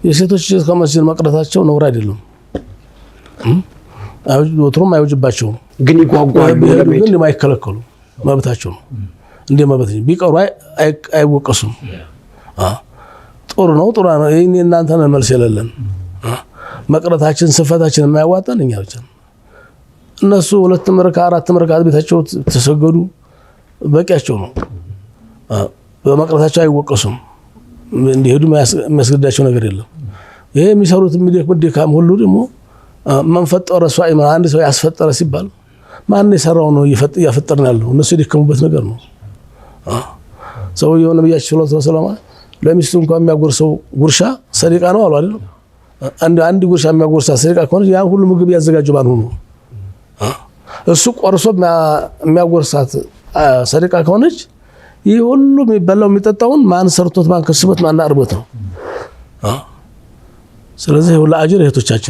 የሴቶች ከመስጂድ መቅረታቸው ነውር አይደለም። ወትሮም አይወጅባቸውም፣ ግን ይጓጓሉ። ግን የማይከለከሉ መብታቸው ነው። እንደ መብት ቢቀሩ አይወቀሱም። ጥሩ ነው፣ ጥሩ ነው። ይሄን እናንተ ነው መልስ የሌለን መቅረታችን ስፈታችን የማያዋጣን እኛ ብቻ ነው። እነሱ 2 ረካ 4 ረካ ቤታቸው ተሰገዱ በቂያቸው ነው። በመቅረታቸው አይወቀሱም። እንዲሄዱ የሚያስገዳቸው ነገር የለም። ይሄ የሚሰሩት ድካም ሁሉ ደግሞ መንፈጠረ ሷኢማ አንድ ሰው ያስፈጠረ ሲባል ማን የሰራው ነው እያፈጠርን ያለው? እነሱ የደከሙበት ነገር ነው። ሰውየው ነብያችን ሰለላሁ ዐለይሂ ወሰለም ለሚስቱ እንኳን የሚያጎርሰው ጉርሻ ሰደቃ ነው አሉ አይደል? አንድ ጉርሻ የሚያጎርሳ ሰደቃ ከሆነ ያ ሁሉ ምግብ ያዘጋጀው ማን ሆኖ? እሱ ቆርሶ የሚያጎርሳት ሰደቃ ከሆነች ይህ ሁሉ የሚበላው የሚጠጣውን ማን ሰርቶት ማን ከስበት ማን አርቦት ነው? ስለዚህ ሁሉ አጅር እህቶቻችን